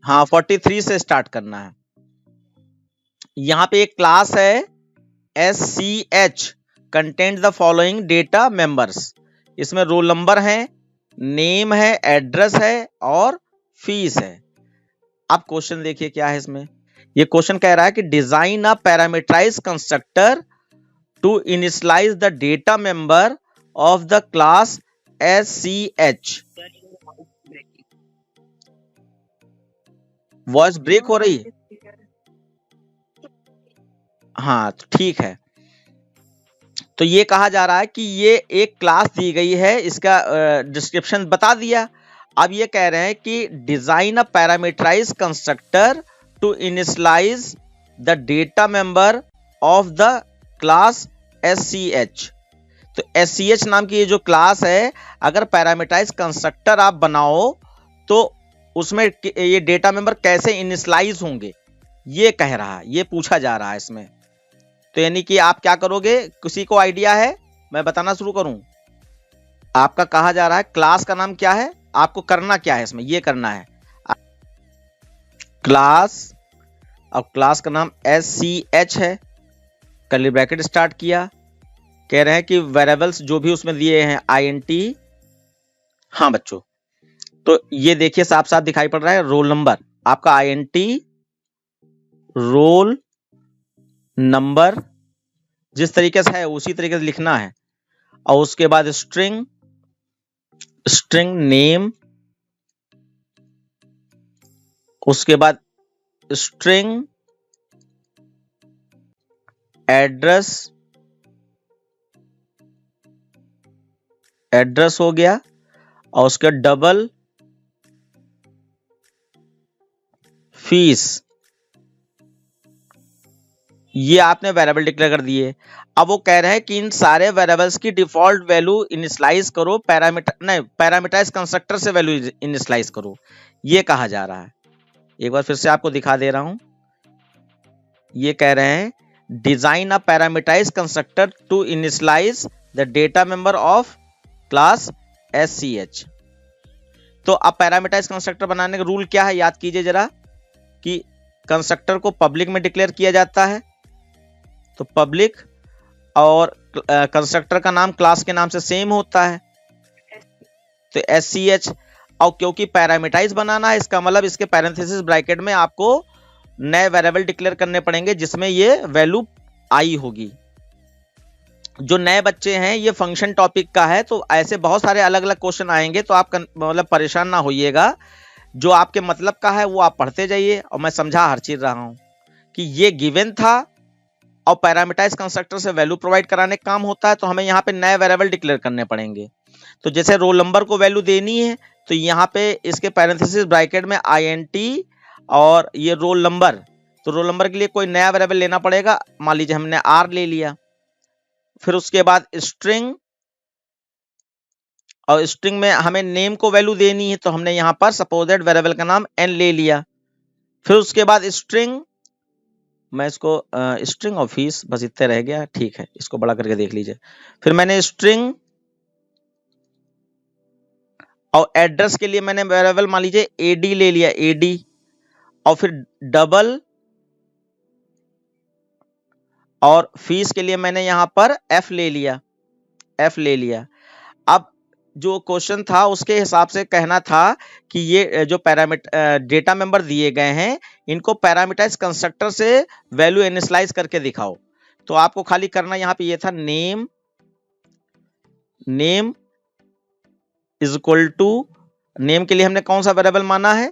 हाँ 43 से स्टार्ट करना है। यहाँ पे एक क्लास है SCH content the following data members. इसमें रोल नंबर है, नेम है, एड्रेस है और फीस है। अब क्वेश्चन देखिए क्या है इसमें। ये क्वेश्चन कह रहा है कि design a parameterize constructor to initialize the data member of the class SCH। Voice break हो रही है? हाँ तो ठीक है। तो ये कहा जा रहा है कि ये एक क्लास दी गई है, इसका डिस्क्रिप्शन बता दिया। अब ये कह रहे हैं कि design a parameterize constructor to initialize the data member of the class SCH। तो SCH नाम की ये जो क्लास है, अगर पैरामीटराइज कंस्ट्रक्टर आप बनाओ तो उसमें ये डेटा मेंबर कैसे इनिशियलाइज होंगे, ये कह रहा है, ये पूछा जा रहा है इसमें। तो यानी कि आप क्या करोगे, किसी को आइडिया है? मैं बताना शुरू करूं। आपका कहा जा रहा है क्लास का नाम क्या है, आपको करना क्या है इसमें, ये करना है क्लास। अब क्लास का नाम SCH है, कर्ली ब्रैकेट स्टार्ट किया। कह रहे हैं कि वेरिएबल्स जो भी उसमें दिए हैं INT। हाँ बच्चों, तो ये देखिए साफ साफ दिखाई पड़ रहा है रोल नंबर, आपका INT रोल नंबर जिस तरीके से है उसी तरीके से लिखना है। और उसके बाद स्ट्रिंग, स्ट्रिंग नेम, उसके बाद स्ट्रिंग एड्रेस, एड्रेस हो गया, और उसके डबल फीस, ये आपने वेरिएबल डिक्लेयर कर दिए। अब वो कह रहे हैं कि इन सारे वेरिएबल्स की डिफॉल्ट वैल्यू इनिशियलाइज करो, पैरामीटराइज कंस्ट्रक्टर से वैल्यू इनिशियलाइज करो, ये कहा जा रहा है। एक बार फिर से आपको दिखा दे रहा हूं। ये कह रहे हैं design a parameterize constructor to initialize the data member of class SCH। तो अब पैरामीटराइज कंस्ट्रक्टर बनाने का रूल क्या है, याद कीजिए जरा, कि कंस्ट्रक्टर को पब्लिक में डिक्लेयर किया जाता है, तो पब्लिक, और कंस्ट्रक्टर का नाम क्लास के नाम से सेम होता है, तो SCH। और क्योंकि पैरामीटराइज बनाना है, इसका मतलब इसके पैरेंथेसिस ब्रैकेट में आपको नए वेरिएबल डिक्लेयर करने पड़ेंगे जिसमें ये वैल्यू आई होगी। जो नए बच्चे हैं, ये फंक्शन टॉपिक का है, तो ऐसे बहुत सारे अलग अलग क्वेश्चन आएंगे, तो आप मतलब परेशान ना होइएगा। जो आपके मतलब का है वो आप पढ़ते जाइए, और मैं समझा हर चीज रहा हूं कि ये गिवन था और पैरामीटराइज कंस्ट्रक्टर से वैल्यू प्रोवाइड कराने का काम होता है, तो हमें यहाँ पे नए वेरिएबल डिक्लेयर करने पड़ेंगे। तो जैसे रोल नंबर को वैल्यू देनी है, तो यहाँ पे इसके पैरेंथेसिस ब्रैकेट में INT और ये रोल नंबर, तो रोल नंबर के लिए कोई नया वेरिएबल लेना पड़ेगा। मान लीजिए हमने R ले लिया, फिर उसके बाद स्ट्रिंग, और स्ट्रिंग में हमें नेम को वैल्यू देनी है, तो हमने यहाँ पर सपोजेड वेरिएबल का नाम N ले लिया। फिर उसके बाद स्ट्रिंग, मैं इसको स्ट्रिंग और फीस बस इतने रह गया, ठीक है, इसको बड़ा करके देख लीजिए। फिर मैंने स्ट्रिंग और एड्रेस के लिए मैंने वेरिएबल मान लीजिए AD ले लिया, AD, और फिर डबल, और फीस के लिए मैंने यहां पर F ले लिया, F ले लिया। अब जो क्वेश्चन था उसके हिसाब से कहना था कि ये जो डेटा मेंबर दिए गए हैं, इनको पैरामीटराइज कंस्ट्रक्टर से वैल्यू इनिशियलाइज करके दिखाओ। तो आपको खाली करना यहाँ पे ये था name, name is equal to, name के लिए हमने कौन सा वेरिएबल माना है,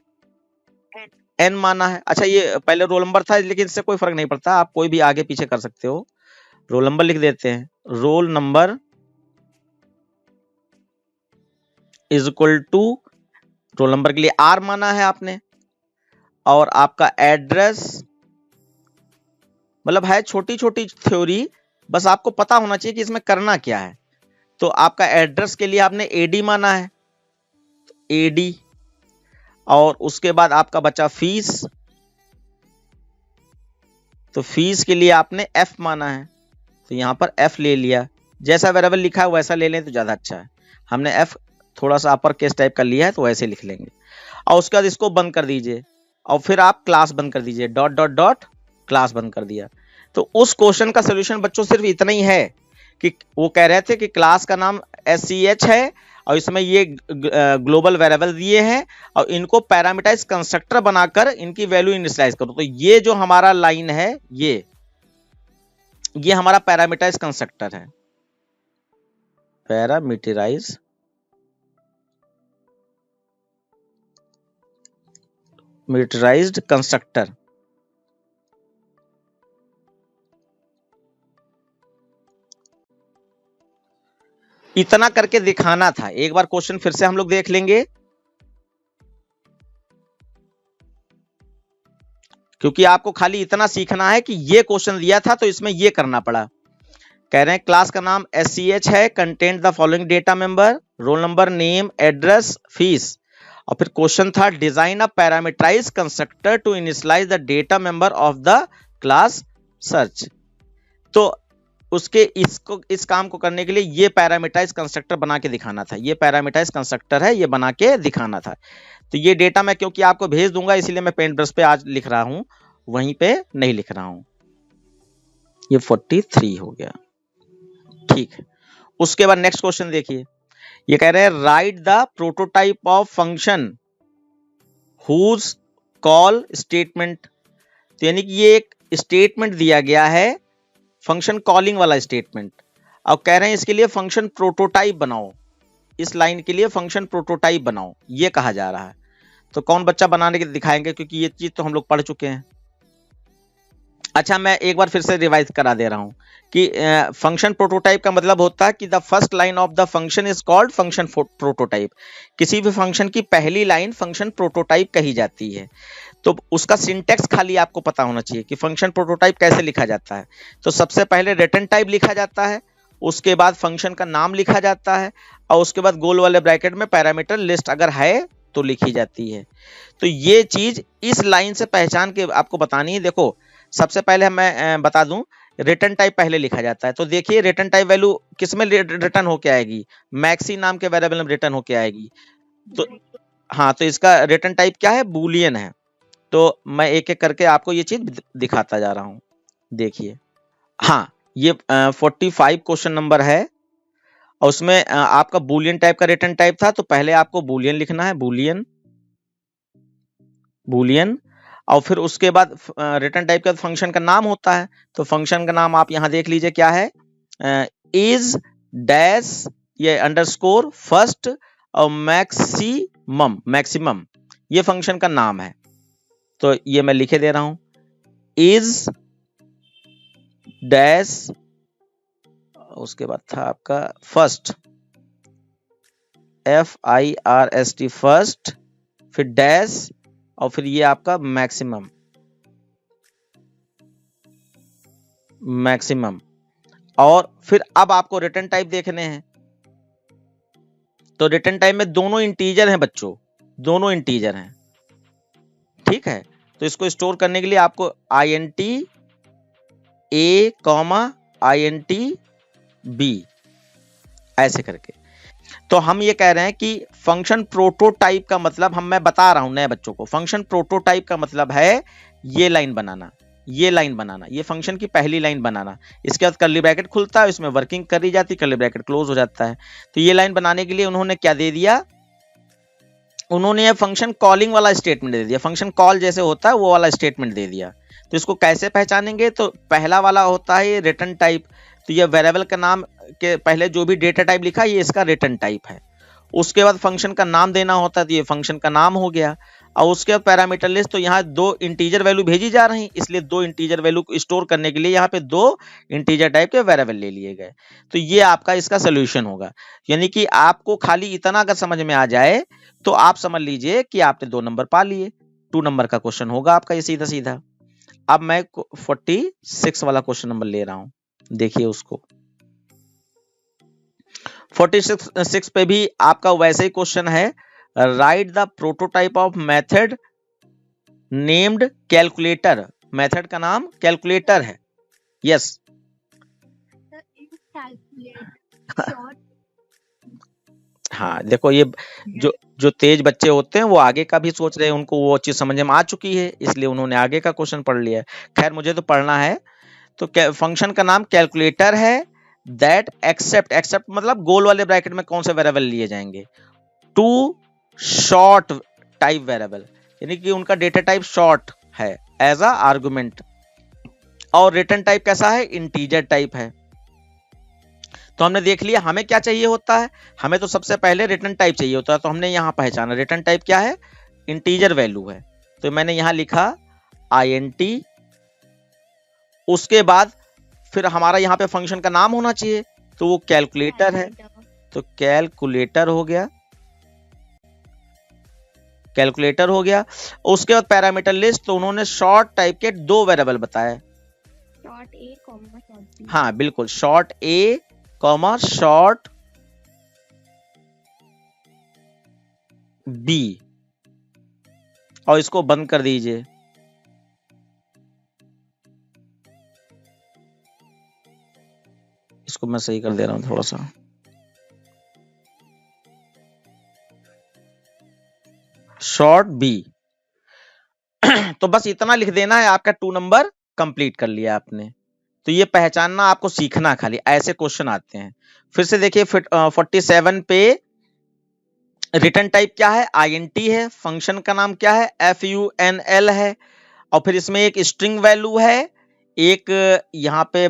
N माना है। अच्छा, ये पहले रोल नंबर था, लेकिन इससे कोई फर्क नहीं पड़ता, आप कोई भी आगे पीछे कर सकते हो। रोल नंबर लिख देते हैं, roll number is equal to, roll number के लिए R माना है आपने, और आपका एड्रेस, मतलब है छोटी छोटी थ्योरी, बस आपको पता होना चाहिए कि इसमें करना क्या है। तो आपका एड्रेस के लिए आपने AD माना है, AD, और उसके बाद आपका बचा फीस, तो फीस के लिए आपने F माना है, तो यहां पर F ले लिया। जैसा वेरिएबल लिखा है वैसा ले लें तो ज्यादा अच्छा है। हमने F थोड़ा सा अपर केस टाइप का लिया है, तो वैसे लिख लेंगे। और उसके बाद इसको बंद कर दीजिए। और फिर आप क्लास बंद कर दीजिए, डॉट डॉट डॉट क्लास बंद कर दिया। तो उस क्वेश्चन का सोल्यूशन बच्चों सिर्फ इतना ही है कि वो कह रहे थे कि क्लास का नाम SCH है और इसमें ये ग्लोबल वेरिएबल दिए हैं और इनको पैरामीटराइज कंस्ट्रक्टर बनाकर इनकी वैल्यू इनिशियलाइज करो। तो ये जो हमारा लाइन है ये हमारा पैरामीटराइज कंस्ट्रक्टर है, पैरामीटराइज मीटराइज्ड कंस्ट्रक्टर। इतना करके दिखाना था। एक बार क्वेश्चन फिर से हम लोग देख लेंगे, क्योंकि आपको खाली इतना सीखना है कि ये क्वेश्चन दिया था तो इसमें ये करना पड़ा। कह रहे हैं क्लास का नाम SCH है, content the following data member, roll number, name, address, fees. और फिर क्वेश्चन था design a parameterize constructor to initialize the data member of the class search. तो उसके इस काम को करने के लिए ये पैरामीटराइज कंस्ट्रक्टर बना के दिखाना था। ये पैरामीटराइज कंस्ट्रक्टर है, ये बना के दिखाना था। तो ये डेटा मैं क्योंकि आपको भेज दूंगा इसलिए मैं पेंट ब्रश पे आज लिख रहा हूं, वहीं पे नहीं लिख रहा हूं। ये 43 हो गया, ठीक है। उसके बाद नेक्स्ट क्वेश्चन देखिए, ये कह रहे हैं write the prototype of function whose call statement. तो यानी कि ये एक स्टेटमेंट दिया गया है, फंक्शन कॉलिंग वाला स्टेटमेंट। अब कह रहे हैं इसके लिए फंक्शन प्रोटोटाइप बनाओ, इस लाइन के लिए फंक्शन प्रोटोटाइप बनाओ, ये कहा जा रहा है। तो कौन बच्चा बनाने के दिखाएंगे, क्योंकि ये चीज तो हम लोग पढ़ चुके हैं। अच्छा, मैं एक बार फिर से रिवाइज करा दे रहा हूं कि फंक्शन प्रोटोटाइप का मतलब होता है कि the first line of the function is called function prototype. किसी भी फंक्शन की पहली लाइन फंक्शन प्रोटोटाइप कही जाती है। तो उसका सिंटेक्स खाली आपको पता होना चाहिए कि फंक्शन प्रोटोटाइप कैसे लिखा जाता है। तो सबसे पहले रिटर्न टाइप लिखा जाता है, उसके बाद फंक्शन का नाम लिखा जाता है और उसके बाद गोल वाले ब्रैकेट में पैरामीटर लिस्ट अगर है तो लिखी जाती है। तो ये चीज इस लाइन से पहचान के आपको बतानी है। देखो, सबसे पहले मैं बता दूं, रिटर्न टाइप पहले लिखा जाता है। तो देखिए रिटर्न टाइप वैल्यू किसमें रिटर्न होके आएगी, मैक्सी नाम के वेरिएबल में रिटर्न होके आएगी। तो हाँ, तो इसका रिटर्न टाइप क्या है, बूलियन है। तो मैं एक एक करके आपको ये चीज दिखाता जा रहा हूं, देखिए। हाँ, ये 45 क्वेश्चन नंबर है और उसमें आपका बूलियन टाइप का रिटर्न टाइप था। तो पहले आपको बूलियन लिखना है, बूलियन बूलियन। और फिर उसके बाद रिटर्न टाइप का फंक्शन का नाम होता है। तो फंक्शन का नाम आप यहां देख लीजिए क्या है, इज डैश ये अंडरस्कोर फर्स्ट और मैक्सिमम, मैक्सिमम ये फंक्शन का नाम है। तो ये मैं लिखे दे रहा हूं, इज डैश, उसके बाद था आपका फर्स्ट, FIRST फर्स्ट, फिर डैश और फिर ये आपका मैक्सिमम, मैक्सिमम। और फिर अब आपको रिटर्न टाइप देखने हैं। तो रिटर्न टाइप में दोनों इंटीजर हैं बच्चों, दोनों इंटीजर हैं, ठीक है। तो इसको स्टोर करने के लिए आपको INT A, INT B ऐसे करके। तो हम ये कह रहे हैं कि फंक्शन प्रोटोटाइप का मतलब, मैं बता रहा हूं नए बच्चों को, फंक्शन प्रोटोटाइप का मतलब है ये लाइन बनाना, ये लाइन बनाना, ये फंक्शन की पहली लाइन बनाना। इसके बाद कर्ली ब्रैकेट खुलता है, इसमें वर्किंग करी जाती है, कर्ली ब्रैकेट क्लोज हो जाता है। तो ये लाइन बनाने के लिए उन्होंने क्या दे दिया, उन्होंने ये फंक्शन कॉलिंग वाला स्टेटमेंट दे दिया, फंक्शन कॉल जैसे होता है वो वाला स्टेटमेंट दे दिया। तो इसको कैसे पहचानेंगे, तो पहला वाला होता है ये रिटर्न टाइप। तो ये वेरिएबल का नाम के पहले जो भी डेटा टाइप लिखा है ये इसका रिटर्न टाइप है। उसके बाद फंक्शन का नाम देना होता है, तो ये फंक्शन का नाम हो गया। और उसके बाद पैरामीटर लिस्ट, तो यहाँ दो इंटीजर वैल्यू भेजी जा रही, इसलिए दो इंटीजर वैल्यू स्टोर करने के लिए यहाँ पे दो इंटीजर टाइप के वेरिएबल ले लिए गए। तो ये आपका इसका सोल्यूशन होगा। यानी कि आपको खाली इतना अगर समझ में आ जाए तो आप समझ लीजिए कि आपने 2 नंबर पा लिए। 2 नंबर का क्वेश्चन होगा आपका ये सीधा सीधा। अब मैं 46 वाला क्वेश्चन नंबर ले रहा हूं, देखिए उसको। 46 पे भी आपका वैसे ही क्वेश्चन है, right the prototype of method named calculator. Method का नाम कैलकुलेटर है, यस। हाँ देखो, ये जो तेज बच्चे होते हैं वो आगे का भी सोच रहे हैं, उनको वो चीज समझ में आ चुकी है, इसलिए उन्होंने आगे का क्वेश्चन पढ़ लिया है। खैर मुझे तो पढ़ना है। तो फंक्शन का नाम कैलकुलेटर है दैट एक्सेप्ट, एक्सेप्ट मतलब गोल वाले ब्रैकेट में कौन से वेरिएबल लिए जाएंगे, टू शॉर्ट टाइप वेरिएबल, यानी कि उनका डेटा टाइप शॉर्ट है एज अ आर्गुमेंट, और रिटर्न टाइप कैसा है, इंटीजर टाइप है। तो हमने देख लिया हमें क्या चाहिए होता है, हमें तो सबसे पहले रिटर्न टाइप चाहिए होता है, तो हमने यहां पहचाना रिटर्न टाइप क्या है, इंटीजर वैल्यू है। तो मैंने यहां लिखा INT, उसके बाद फिर हमारा यहाँ पे फंक्शन का नाम होना चाहिए, तो वो कैलकुलेटर है, तो कैलकुलेटर हो गया, कैलकुलेटर हो गया। उसके बाद पैरामीटर लिस्ट, तो उन्होंने शॉर्ट टाइप के 2 वेरिएबल बताए, शॉर्ट ए कॉमा शॉर्ट बी। हाँ बिल्कुल, शॉर्ट ए कॉमा शॉर्ट बी, और इसको बंद कर दीजिए। इसको मैं सही कर दे रहा हूं थोड़ा सा, शॉर्ट बी। तो बस इतना लिख देना है, आपका 2 नंबर कंप्लीट कर लिया आपने। तो ये पहचानना आपको सीखना, खाली ऐसे क्वेश्चन आते हैं। फिर से देखिए 47 पे रिटर्न टाइप क्या है, INT है, फंक्शन का नाम क्या है, FUNL है, और फिर इसमें एक स्ट्रिंग वैल्यू है, एक यहाँ पे,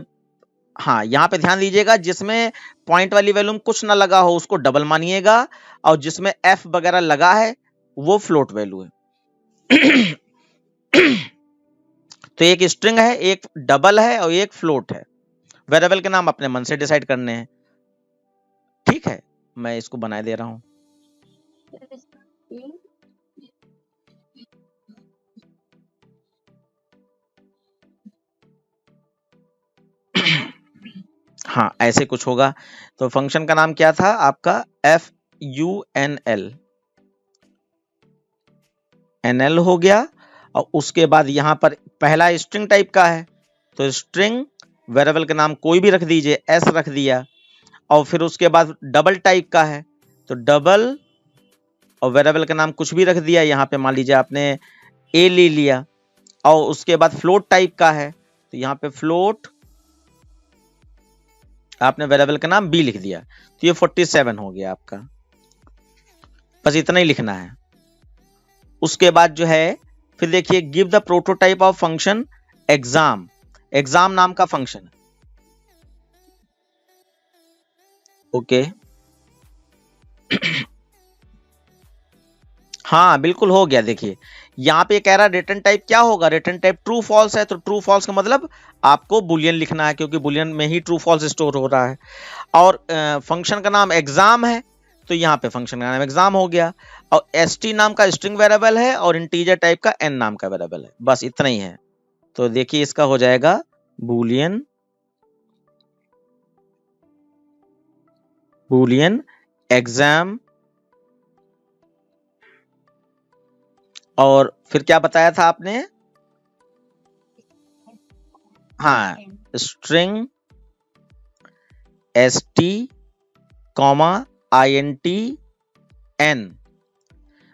हाँ यहाँ पे ध्यान दीजिएगा, जिसमें पॉइंट वाली वैल्यू में कुछ ना लगा हो उसको डबल मानिएगा, और जिसमें F वगैरह लगा है वो फ्लोट वैल्यू है। तो एक स्ट्रिंग है, एक डबल है और एक फ्लोट है। वेरिएबल के नाम अपने मन से डिसाइड करने हैं, ठीक है। मैं इसको बना दे रहा हूं। हाँ ऐसे कुछ होगा। तो फंक्शन का नाम क्या था आपका, FUNL, NL हो गया, और उसके बाद यहां पर पहला स्ट्रिंग टाइप का है, तो स्ट्रिंग वेरिएबल का नाम कोई भी रख दीजिए, S रख दिया, और फिर उसके बाद डबल टाइप का है, तो डबल, और वेरिएबल का नाम कुछ भी रख दिया, यहाँ पे मान लीजिए आपने A ले लिया, और उसके बाद फ्लोट टाइप का है, तो यहाँ पे फ्लोट, आपने वेरिएबल का नाम B लिख दिया, तो ये 47 हो गया आपका। बस इतना ही लिखना है। उसके बाद जो है फिर देखिए, give the prototype of function exam, exam नाम का फंक्शन, ओके। हाँ बिल्कुल हो गया। देखिए यहाँ पे कह रहा है रिटर्न टाइप क्या होगा, रिटर्न टाइप ट्रू फॉल्स है, तो ट्रू फॉल्स का मतलब आपको बुलियन लिखना है, क्योंकि बुलियन में ही ट्रू फॉल्स स्टोर हो रहा है। और फंक्शन का नाम एग्जाम है, तो यहाँ पे फंक्शन का नाम एग्जाम हो गया, और ST नाम का स्ट्रिंग वेरिएबल है, और इंटीजर टाइप का N नाम का वेरिएबल है, बस इतना ही है। तो देखिए इसका हो जाएगा बुलियन, बुलियन एग्जाम, और फिर क्या बताया था आपने, हाँ string ST comma INT N,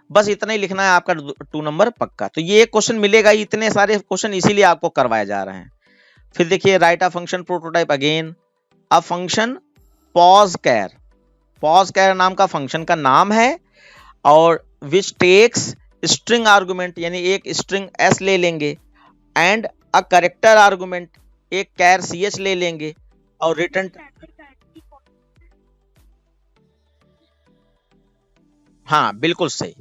बस इतना ही लिखना है, आपका 2 नंबर पक्का। तो ये एक क्वेश्चन मिलेगा, इतने सारे क्वेश्चन इसीलिए आपको करवाए जा रहे हैं। फिर देखिए write a function prototype again, a function pos char, pos char नाम का फंक्शन का नाम है, और विच टेक्स स्ट्रिंग आर्गुमेंट, यानी एक स्ट्रिंग S ले लेंगे, एंड अ कैरेक्टर आर्गुमेंट, एक कैर CH ले लेंगे, और रिटर्न, हाँ बिल्कुल सही।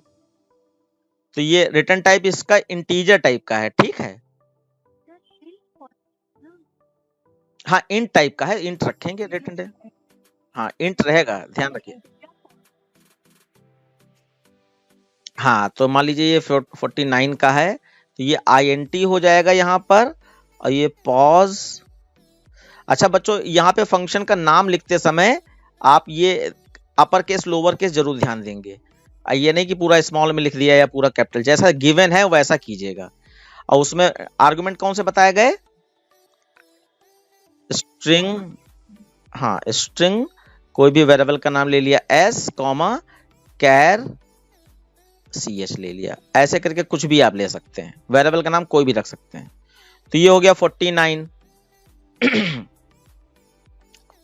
तो ये रिटर्न टाइप इसका इंटीजर टाइप का है, ठीक है। हाँ इंट टाइप का है, इंट रखेंगे रिटर्न टाइप, हाँ इंट रहेगा, ध्यान रखिए। हाँ तो मान लीजिए ये 49 का है, तो ये INT हो जाएगा यहाँ पर, और ये पॉज। अच्छा बच्चों, यहाँ पे फंक्शन का नाम लिखते समय आप ये अपर केस लोअर केस जरूर ध्यान देंगे, ये नहीं कि पूरा स्मॉल में लिख दिया या पूरा कैपिटल, जैसा गिवन है वैसा कीजिएगा। और उसमें आर्गुमेंट कौन से बताए गए, स्ट्रिंग, हाँ स्ट्रिंग, कोई भी वेरिएबल का नाम ले लिया S कॉमा कैर CH ले लिया। ऐसे करके कुछ भी आप ले सकते हैं, वेरिएबल का नाम कोई भी रख सकते हैं। तो ये हो गया 49।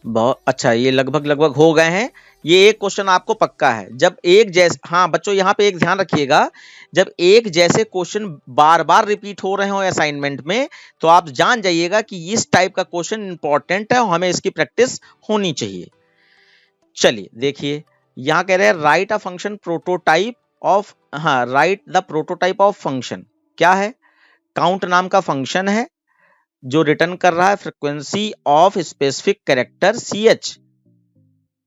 बहुत अच्छा, ये लगभग लगभग हो गए हैं। ये एक क्वेश्चन आपको पक्का है, जब एक जैसे, हाँ बच्चों यहाँ पे एक ध्यान रखिएगा, जब एक जैसे क्वेश्चन बार बार रिपीट हो रहे हो असाइनमेंट में, तो आप जान जाइएगा कि इस टाइप का क्वेश्चन इंपॉर्टेंट है और हमें इसकी प्रैक्टिस होनी चाहिए। चलिए देखिए, यहाँ कह रहे हैं write a function prototype of, हाँ write the prototype of function. क्या है? काउंट नाम का फंक्शन है जो रिटर्न कर रहा है frequency of specific character CH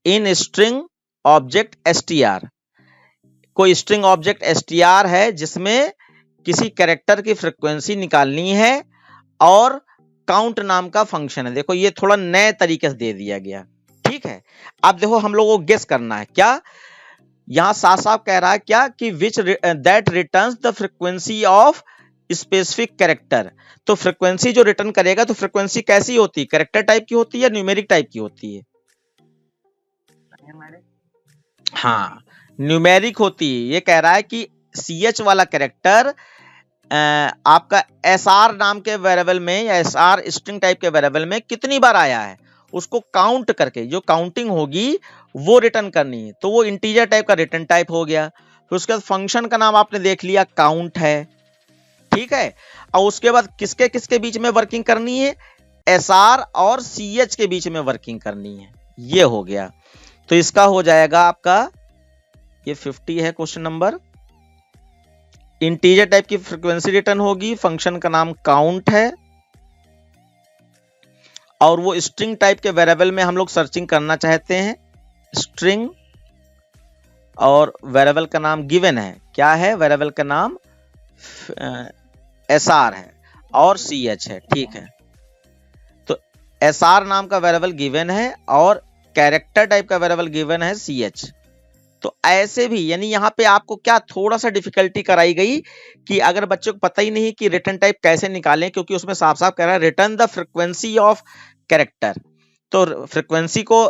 in string object str। कोई स्ट्रिंग ऑब्जेक्ट str है जिसमें किसी कैरेक्टर की फ्रीक्वेंसी निकालनी है और काउंट नाम का फंक्शन है। देखो ये थोड़ा नए तरीके से दे दिया गया, ठीक है। अब देखो हम लोगों को गेस करना है, क्या यहां साफ साफ कह रहा है क्या कि which that returns the frequency of specific character. तो फ्रीक्वेंसी जो रिटर्न करेगा, तो फ्रीक्वेंसी कैसी होती है? कैरेक्टर टाइप की होती है या न्यूमेरिक टाइप की होती है? हाँ न्यूमेरिक होती है। ये कह रहा है कि CH वाला कैरेक्टर आपका SR नाम के वेरिएबल में या SR स्ट्रिंग टाइप के वेरिएबल में कितनी बार आया है, उसको काउंट करके जो काउंटिंग होगी वो रिटर्न करनी है। तो वो इंटीजर टाइप का रिटर्न टाइप हो गया। फिर उसके बाद फंक्शन का नाम आपने देख लिया, काउंट है, ठीक है। और उसके बाद किसके किसके बीच में वर्किंग करनी है? SR और CH के बीच में वर्किंग करनी है। ये हो गया। तो इसका हो जाएगा आपका, ये 50 है क्वेश्चन नंबर। इंटीजर टाइप की फ्रीक्वेंसी रिटर्न होगी, फंक्शन का नाम काउंट है, और वो स्ट्रिंग टाइप के वेरिएबल में हम लोग सर्चिंग करना चाहते हैं, स्ट्रिंग, और वेरिएबल का नाम गिवन है। क्या है? वेरिएबल का नाम SR है और CH है, ठीक है। तो SR नाम का वेरिएबल गिवन है और कैरेक्टर टाइप का वेरिएबल गिवन है CH। तो ऐसे भी, यानी यहाँ पे आपको क्या थोड़ा सा डिफिकल्टी कराई गई कि अगर बच्चों को पता ही नहीं कि रिटर्न टाइप कैसे निकालें, क्योंकि उसमें साफ साफ कह रहा है return the frequency of character. तो फ्रीक्वेंसी को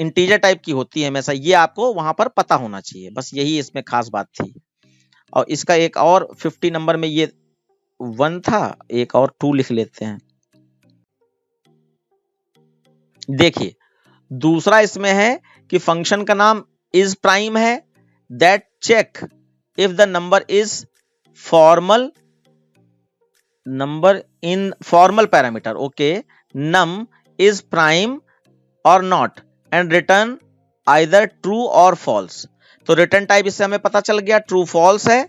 इंटीजर टाइप की होती है हमेशा, ये आपको वहां पर पता होना चाहिए, बस यही इसमें खास बात थी। और इसका एक और 50 नंबर में ये 1 था, एक और 2 लिख लेते हैं। देखिए दूसरा इसमें है कि फंक्शन का नाम इज प्राइम है, that check if the number is formal number in formal parameter, okay, num is prime और not, and return either true और फॉल्स। तो रिटर्न टाइप इससे हमें पता चल गया ट्रू फॉल्स है।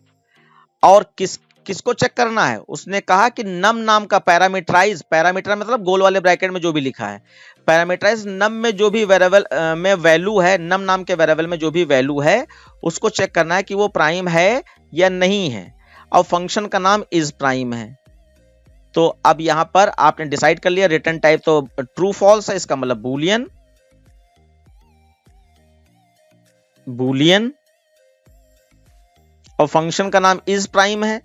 और किसको चेक करना है? उसने कहा कि नम नाम का पैरामीटराइज, पैरामीटर मतलब गोल वाले ब्रैकेट में जो भी लिखा है, पैरामीटराइज नम में जो भी वेरिएबल में वैल्यू है, नम नाम के वेरिएबल में जो भी वैल्यू है उसको चेक करना है कि वो प्राइम है या नहीं है। और फंक्शन का नाम इज प्राइम है। तो अब यहां पर आपने डिसाइड कर लिया रिटर्न टाइप तो ट्रू फॉल्स है, इसका मतलब बूलियन, बूलियन। और फंक्शन का नाम इज प्राइम है,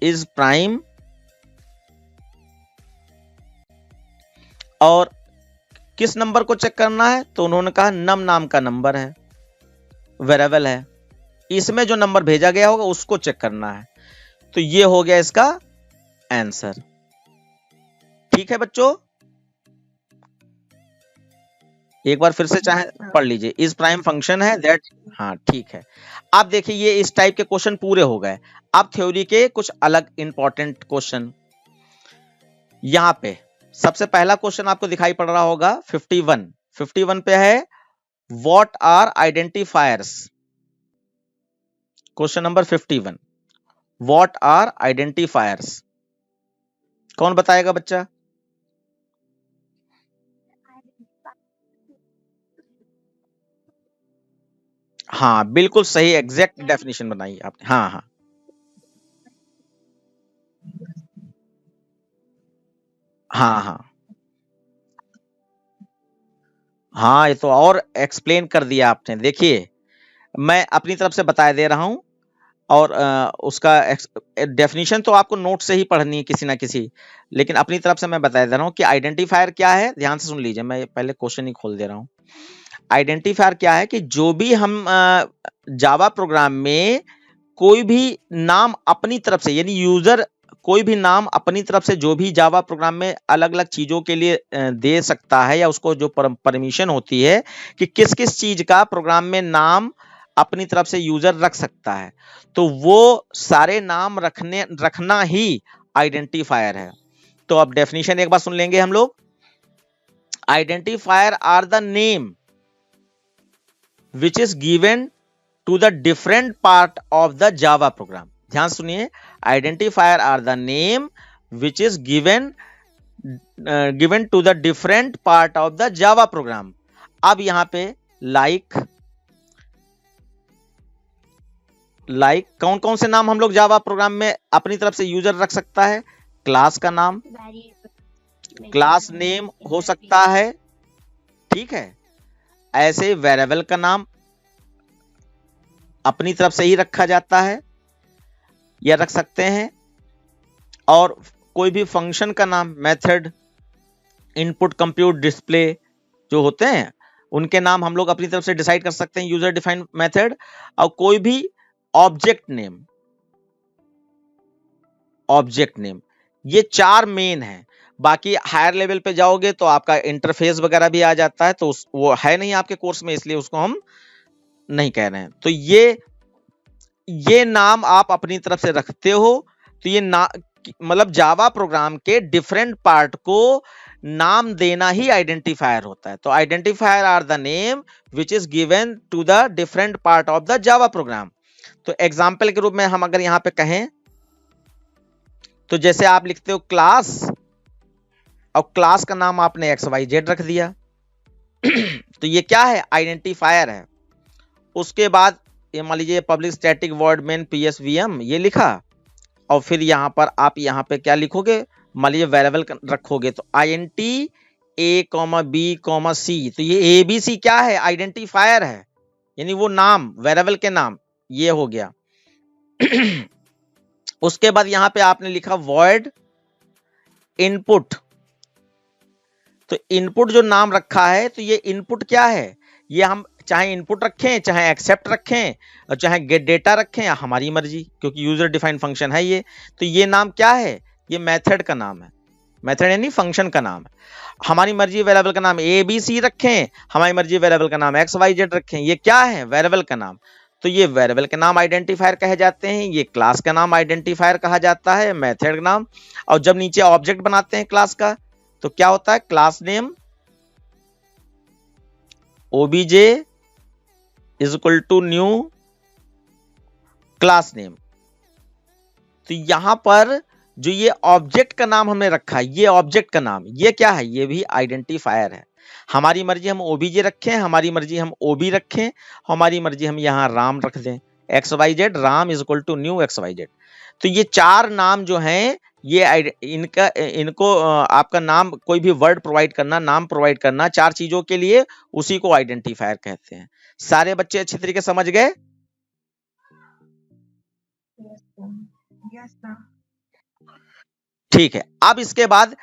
इज प्राइम। और किस नंबर को चेक करना है? तो उन्होंने कहा नम नाम का नंबर है, वेरिएबल है, इसमें जो नंबर भेजा गया होगा उसको चेक करना है। तो ये हो गया इसका आंसर। ठीक है बच्चों, एक बार फिर से चाहे पढ़ लीजिए। इज प्राइम फंक्शन है दैट, हाँ ठीक है। अब देखिए ये इस टाइप के क्वेश्चन पूरे हो गए। अब थ्योरी के कुछ अलग इंपॉर्टेंट क्वेश्चन। यहां पे सबसे पहला क्वेश्चन आपको दिखाई पड़ रहा होगा 51 पे है, what are identifiers. Question number 51, what are identifiers. कौन बताएगा बच्चा? हाँ बिल्कुल सही, एग्जैक्ट डेफिनेशन बनाई आपने। हाँ हाँ हाँ हाँ हाँ, ये तो और एक्सप्लेन कर दिया आपने। देखिए मैं अपनी तरफ से बता दे रहा हूं, और उसका डेफिनेशन तो आपको नोट से ही पढ़नी है किसी ना किसी, लेकिन अपनी तरफ से मैं बता दे रहा हूं कि आइडेंटिफायर क्या है। ध्यान से सुन लीजिए, मैं पहले क्वेश्चन ही खोल दे रहा हूं। आइडेंटिफायर क्या है कि जो भी हम जावा प्रोग्राम में कोई भी नाम अपनी तरफ से, यानी यूजर कोई भी नाम अपनी तरफ से जो भी जावा प्रोग्राम में अलग अलग चीजों के लिए दे सकता है, या उसको जो परमिशन होती है कि किस किस चीज का प्रोग्राम में नाम अपनी तरफ से यूजर रख सकता है, तो वो सारे नाम रखना ही आइडेंटिफायर है। तो अब डेफिनेशन एक बार सुन लेंगे हम लोग। Identifier are the name which is given to the different part of the Java program. ध्यान सुनिए, identifier are the name which is given to the different part of the Java program. अब यहां पे like कौन कौन से नाम हम लोग जावा प्रोग्राम में अपनी तरफ से यूजर रख सकता है? क्लास का नाम, क्लास नेम हो सकता है, ठीक है। ऐसे वेरिएबल का नाम अपनी तरफ से ही रखा जाता है या रख सकते हैं, और कोई भी फंक्शन का नाम, मेथड, इनपुट, कंप्यूट, डिस्प्ले जो होते हैं उनके नाम हम लोग अपनी तरफ से डिसाइड कर सकते हैं, यूजर डिफाइंड मेथड। और कोई भी ऑब्जेक्ट नेम, ये चार मेन है। बाकी हायर लेवल पे जाओगे तो आपका इंटरफेस वगैरह भी आ जाता है, तो वो है नहीं आपके कोर्स में, इसलिए उसको हम नहीं कह रहे हैं। तो ये नाम आप अपनी तरफ से रखते हो, तो ये मतलब जावा प्रोग्राम के डिफरेंट पार्ट को नाम देना ही आइडेंटिफायर होता है। तो identifier are the name which is given to the different part of the Java program. तो एग्जाम्पल के रूप में हम अगर यहां पे कहें, तो जैसे आप लिखते हो क्लास, और क्लास का नाम आपने XYZ रख दिया तो ये क्या है? आइडेंटिफायर है। उसके बाद ये मान लीजिए public static void main PSVM ये लिखा, और फिर यहां पर आप यहां पे क्या लिखोगे? मान लीजिए वेरिएबल रखोगे, तो INT A, B, C, तो ये ABC क्या है? आइडेंटिफायर है, यानी वो नाम, वेरिएबल के नाम, ये हो गया उसके बाद यहां पे आपने लिखा वॉइड इनपुट, तो इनपुट जो नाम रखा है, तो ये इनपुट क्या है? ये हम चाहे इनपुट रखें, चाहे एक्सेप्ट रखें, और चाहे गेट डेटा रखें, हमारी मर्जी, क्योंकि यूजर डिफाइंड फंक्शन है ये। तो ये नाम क्या है? ये मेथड का नाम है, मेथड यानी फंक्शन का नाम है। हमारी मर्जी वेरिएबल का नाम ABC रखें, हमारी मर्जी वेरिएबल का नाम XYZ रखें, ये क्या है? वेरिएबल का नाम। तो ये वेरिएबल के नाम आइडेंटिफायर कहे जाते हैं, ये क्लास का नाम आइडेंटिफायर कहा जाता है, मेथड का नाम। और जब नीचे ऑब्जेक्ट बनाते हैं क्लास का, तो क्या होता है? Class name OBJ is equal to new class name. तो यहां पर जो ये ऑब्जेक्ट का नाम हमने रखा, ये ऑब्जेक्ट का नाम, ये क्या है? ये भी आइडेंटिफायर है। हमारी मर्जी हम OBJ रखें, हमारी मर्जी हम OB रखें, हमारी मर्जी हम यहां राम रख दें, XYZ, Ram is equal to new XYZ। तो ये चार नाम जो हैं, ये इनको आपका नाम, कोई भी वर्ड प्रोवाइड करना, नाम प्रोवाइड करना, चार चीजों के लिए, उसी को आइडेंटिफायर कहते हैं। सारे बच्चे अच्छी तरीके समझ गए? ठीक है। अब इसके बाद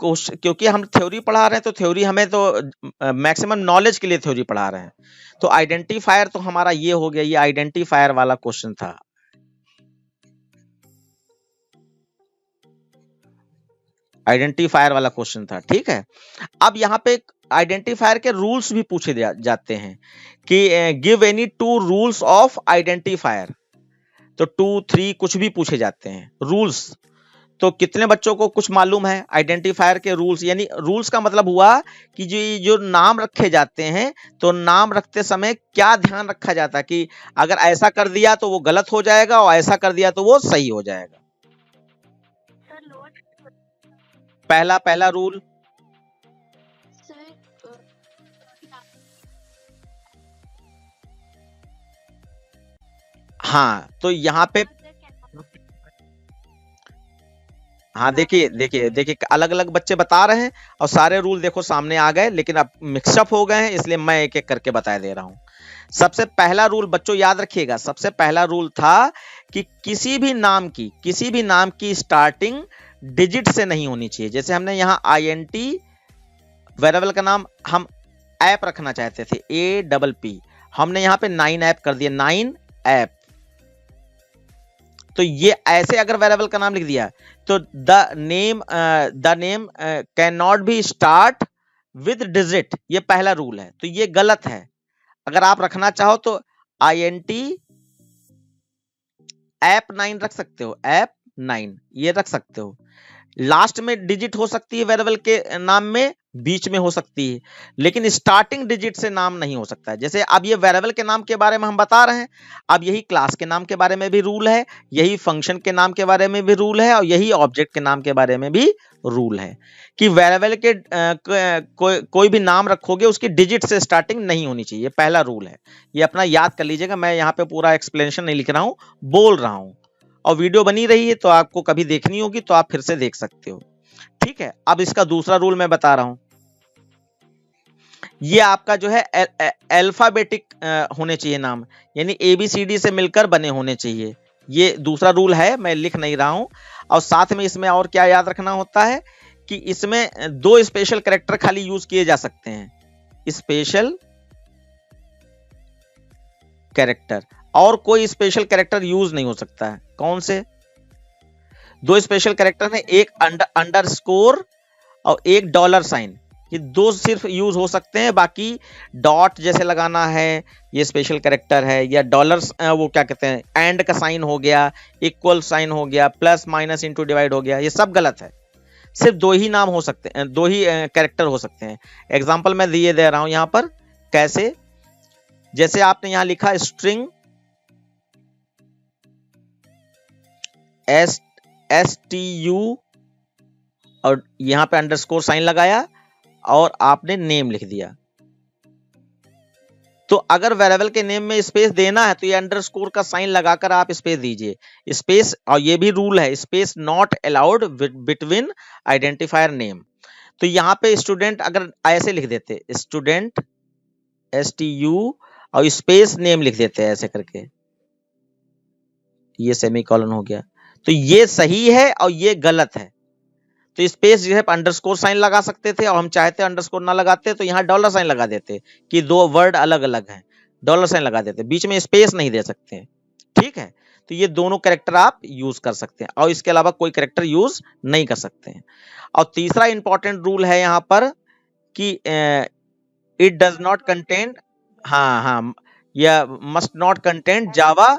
क्योंकि हम थ्योरी पढ़ा रहे हैं, तो थ्योरी हमें तो मैक्सिमम नॉलेज के लिए थ्योरी पढ़ा रहे हैं, तो आइडेंटिफायर तो हमारा ये हो गया, ये आइडेंटिफायर वाला क्वेश्चन था। आइडेंटिफायर वाला क्वेश्चन था, ठीक है। अब यहां पे आइडेंटिफायर के रूल्स भी पूछे जाते हैं कि give any 2 rules of identifier. तो 2, 3 कुछ भी पूछे जाते हैं रूल्स। तो कितने बच्चों को कुछ मालूम है आइडेंटिफायर के रूल्स? यानी रूल्स का मतलब हुआ कि जो नाम रखे जाते हैं, तो नाम रखते समय क्या ध्यान रखा जाता है कि अगर ऐसा कर दिया तो वो गलत हो जाएगा, और ऐसा कर दिया तो वो सही हो जाएगा। पहला रूल, हाँ, तो यहाँ पे हाँ, देखिए अलग अलग बच्चे बता रहे हैं, और सारे रूल देखो सामने आ गए, लेकिन अब मिक्सअप हो गए हैं, इसलिए मैं एक एक करके बता दे रहा हूं। सबसे पहला रूल बच्चों याद रखिएगा, सबसे पहला रूल था कि किसी भी नाम की स्टार्टिंग डिजिट से नहीं होनी चाहिए। जैसे हमने यहाँ INT वेरिएबल का नाम हम ऐप रखना चाहते थे, APP, हमने यहाँ पे 9 ऐप कर दिया, 9 ऐप, तो ये ऐसे अगर वेरिएबल का नाम लिख दिया तो the name can not be start with digit, ये पहला रूल है, तो ये गलत है। अगर आप रखना चाहो तो INT app9 रख सकते हो, app9 ये रख सकते हो। लास्ट में डिजिट हो सकती है वेरिएबल के नाम में, बीच में हो सकती है, लेकिन स्टार्टिंग डिजिट से नाम नहीं हो सकता है। जैसे अब ये वेरिएबल के नाम के बारे में हम बता रहे हैं, अब यही क्लास के नाम के बारे में भी रूल है, यही फंक्शन के नाम के बारे में भी रूल है, और यही ऑब्जेक्ट के नाम के बारे में भी रूल है कि वेरिएबल के कोई भी नाम रखोगे उसकी डिजिट से स्टार्टिंग नहीं होनी चाहिए, पहला रूल है। ये अपना याद कर लीजिएगा, मैं यहाँ पे पूरा एक्सप्लेनेशन नहीं लिख रहा हूँ, बोल रहा हूँ, और वीडियो बनी रही है तो आपको कभी देखनी होगी तो आप फिर से देख सकते हो। ठीक है, अब इसका दूसरा रूल मैं बता रहा हूं। ये आपका जो है अल्फाबेटिक होने चाहिए नाम, यानी ABCD से मिलकर बने होने चाहिए। ये दूसरा रूल है, मैं लिख नहीं रहा हूं। और साथ में इसमें और क्या याद रखना होता है कि इसमें 2 स्पेशल कैरेक्टर खाली यूज किए जा सकते हैं, स्पेशल कैरेक्टर, और कोई स्पेशल कैरेक्टर यूज नहीं हो सकता है। कौन से 2 स्पेशल कैरेक्टर हैं? एक अंडरस्कोर और एक $, ये 2 सिर्फ यूज हो सकते हैं, बाकी डॉट जैसे लगाना है ये स्पेशल कैरेक्टर है, या डॉलर्स वो क्या कहते हैं एंड का साइन हो गया, इक्वल साइन हो गया, प्लस माइनस इंटू डिवाइड हो गया, ये सब गलत है। सिर्फ 2 ही नाम हो सकते हैं, 2 ही कैरेक्टर हो सकते हैं। एग्जाम्पल मैं दे रहा हूं यहां पर, कैसे? जैसे आपने यहां लिखा स्ट्रिंग STU और यहां पे अंडरस्कोर साइन लगाया और आपने नेम लिख दिया। तो अगर वेरिएबल के नेम में स्पेस देना है तो ये अंडरस्कोर का साइन लगाकर आप स्पेस दीजिए। स्पेस, और ये भी रूल है, space not allowed between identifier name. तो यहाँ पे स्टूडेंट अगर ऐसे लिख देते, स्टूडेंट STU और स्पेस नेम लिख देते हैं ऐसे करके, ये सेमीकोलन हो गया, तो ये सही है और ये गलत है। तो स्पेस जो है अंडरस्कोर साइन लगा सकते थे, और हम चाहते अंडरस्कोर ना लगाते तो यहाँ $साइन लगा देते कि 2 वर्ड अलग अलग हैं, $साइन लगा देते, बीच में स्पेस नहीं दे सकते। ठीक है, तो ये दोनों कैरेक्टर आप यूज कर सकते हैं, और इसके अलावा कोई कैरेक्टर यूज नहीं कर सकते हैं। और तीसरा इंपॉर्टेंट रूल है यहाँ पर कि इट डज नॉट कंटेन, हाँ, या must not contain Java,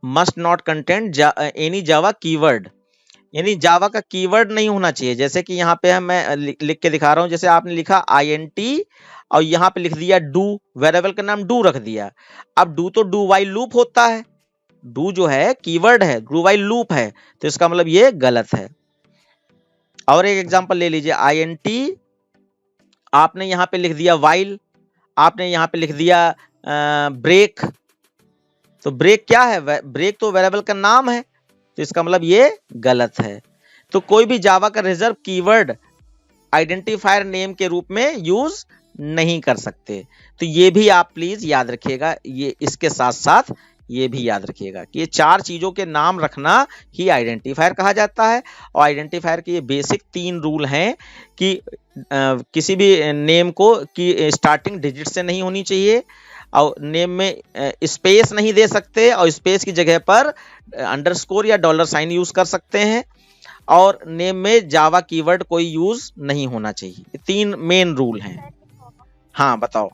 must not contain any Java keyword, यानी जावा का कीवर्ड नहीं होना चाहिए। जैसे कि यहाँ पे मैं लिख के दिखा रहा हूं, जैसे आपने लिखा INT और यहाँ पे लिख दिया डू, वेरिएबल का नाम डू रख दिया। अब डू तो डू वाइल लूप होता है, डू जो है कीवर्ड है, डू वाइल लूप है, तो इसका मतलब ये गलत है। और एक एग्जांपल ले लीजिए, INT आपने यहाँ पे लिख दिया वाइल, आपने यहाँ पे लिख दिया ब्रेक, तो ब्रेक क्या है? ब्रेक तो वेरिएबल का नाम है, तो इसका मतलब ये गलत है। तो कोई भी जावा का रिजर्व कीवर्ड आइडेंटिफायर नेम के रूप में यूज नहीं कर सकते। तो ये भी आप प्लीज याद रखिएगा, ये इसके साथ साथ ये भी याद रखिएगा कि ये 4 चीजों के नाम रखना ही आइडेंटिफायर कहा जाता है। और आइडेंटिफायर के ये बेसिक 3 रूल हैं कि किसी भी नेम को की स्टार्टिंग डिजिट से नहीं होनी चाहिए, और नेम में स्पेस नहीं दे सकते, और स्पेस की जगह पर अंडरस्कोर या $साइन यूज कर सकते हैं, और नेम में जावा कीवर्ड कोई यूज नहीं होना चाहिए। ये 3 मेन रूल हैं। हाँ बताओ।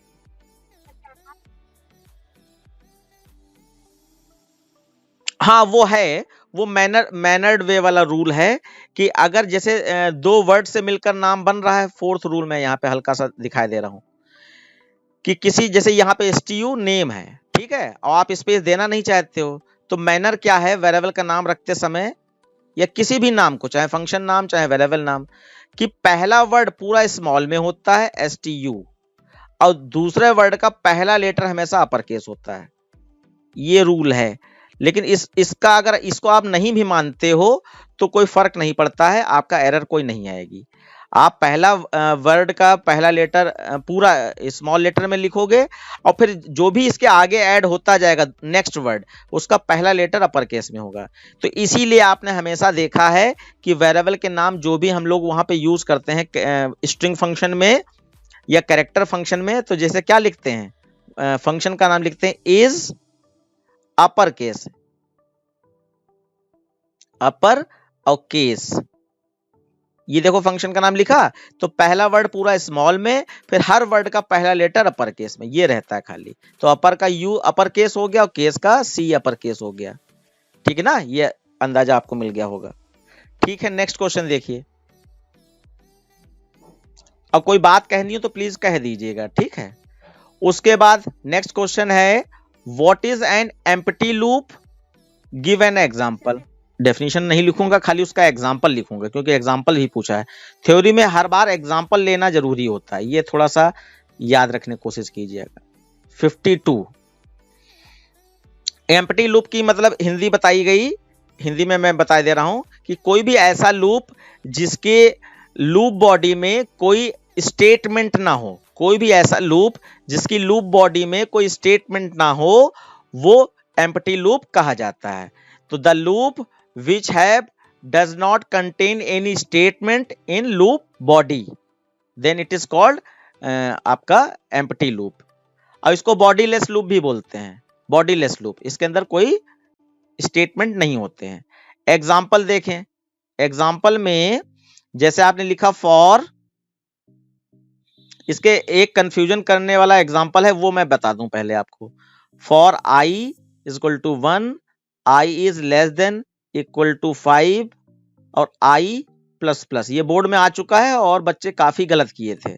हाँ वो है, वो मैनर्ड वे वाला रूल है कि अगर जैसे 2 वर्ड से मिलकर नाम बन रहा है, 4th रूल मैं यहाँ पे हल्का सा दिखाई दे रहा हूं कि किसी, जैसे यहाँ पे STU नेम है, ठीक है, और आप स्पेस देना नहीं चाहते हो, तो मैनर क्या है? वेरिएबल का नाम रखते समय या किसी भी नाम को, चाहे फंक्शन नाम चाहे वेरिएबल नाम, कि पहला वर्ड पूरा स्मॉल में होता है STU, और दूसरे वर्ड का पहला लेटर हमेशा अपर केस होता है। ये रूल है। लेकिन इसका अगर इसको आप नहीं भी मानते हो तो कोई फर्क नहीं पड़ता है, आपका एरर कोई नहीं आएगी। आप पहला वर्ड का पहला लेटर पूरा स्मॉल लेटर में लिखोगे, और फिर जो भी इसके आगे ऐड होता जाएगा नेक्स्ट वर्ड, उसका पहला लेटर अपर केस में होगा। तो इसीलिए आपने हमेशा देखा है कि वेरिएबल के नाम जो भी हम लोग वहां पे यूज करते हैं स्ट्रिंग फंक्शन में या कैरेक्टर फंक्शन में, तो जैसे क्या लिखते हैं, फंक्शन का नाम लिखते हैं इज अपर केस, अपर और केस। ये देखो फंक्शन का नाम लिखा, तो पहला वर्ड पूरा स्मॉल में, फिर हर वर्ड का पहला लेटर अपर केस में, ये रहता है खाली। तो अपर का यू अपर केस हो गया और केस का सी अपर केस हो गया। ठीक है ना, ये अंदाजा आपको मिल गया होगा। ठीक है, नेक्स्ट क्वेश्चन देखिए। अब कोई बात कहनी हो तो प्लीज कह दीजिएगा, ठीक है। उसके बाद नेक्स्ट क्वेश्चन है, what is an empty loop, give an example. Definition नहीं लिखूंगा, खाली उसका एग्जांपल लिखूंगा, क्योंकि एग्जांपल ही पूछा है। थ्योरी में हर बार एग्जांपल लेना जरूरी होता है, ये थोड़ा सा याद रखने की कोशिश कीजिएगा। 52 एम्प्टी लूप की मतलब हिंदी बताई गई, हिंदी में मैं बता दे रहा हूं कि कोई भी ऐसा लूप जिसके लूप बॉडी में कोई स्टेटमेंट ना हो, कोई भी ऐसा लूप जिसकी लूप बॉडी में कोई स्टेटमेंट ना हो, वो एम्प्टी लूप कहा जाता है। तो the loop which have does not contain any statement in loop body, then it is called आपका एम्प्टी लूप। और इसको बॉडीलेस लूप भी बोलते हैं, बॉडीलेस लूप, इसके अंदर कोई स्टेटमेंट नहीं होते हैं। एग्जाम्पल देखें, एग्जाम्पल में जैसे आपने लिखा फॉर, इसके एक कंफ्यूजन करने वाला एग्जाम्पल है, वो मैं बता दूं पहले आपको। For I is equal to 1, I is less than equal to 5 और आई प्लस प्लस, ये बोर्ड में आ चुका है और बच्चे काफी गलत किए थे।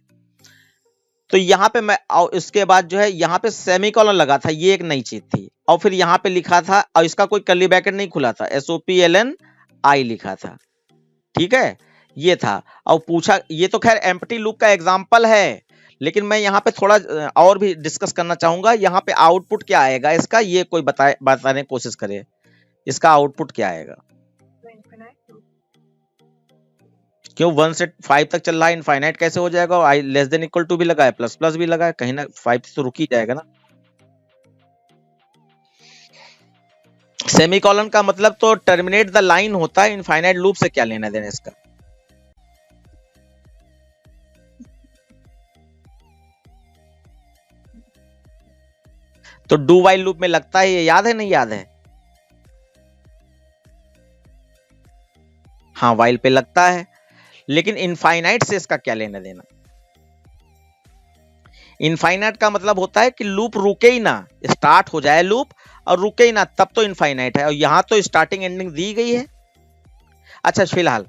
तो यहाँ पे मैं, और इसके बाद जो है यहाँ पे सेमीकोलन लगा था, ये एक नई चीज थी। और फिर यहाँ पे लिखा था, और इसका कोई कर्ली ब्रैकेट नहीं खुला था, SOPLN आई लिखा था। ठीक है, ये था। और पूछा, ये तो खैर एम्प्टी लूप का एग्जांपल है, लेकिन मैं यहाँ पे थोड़ा और भी डिस्कस करना चाहूंगा। यहाँ पे आउटपुट क्या आएगा इसका, ये कोई बताने की कोशिश करे, इसका आउटपुट क्या आएगा। क्यों 1 से 5 तक चल रहा है, इनफाइनाइट कैसे हो जाएगा। आई लेस देन इक्वल टू भी लगा है, प्लस प्लस भी लगा है, कहीं ना 5 से तो रुक ही जाएगा ना। सेमीकोलन का मतलब तो टर्मिनेट द लाइन होता है, इनफाइनाइट लूप से क्या लेना देना इसका। तो डू वाइल लूप में लगता है, ये याद है नहीं याद है। हाँ, वाइल पे लगता है, लेकिन इनफाइनाइट से इसका क्या लेना देना। इनफाइनाइट का मतलब होता है कि लूप रुके ही ना, स्टार्ट हो जाए लूप और रुके ही ना, तब तो इनफाइनाइट है। और यहां तो स्टार्टिंग एंडिंग दी गई है। अच्छा, फिलहाल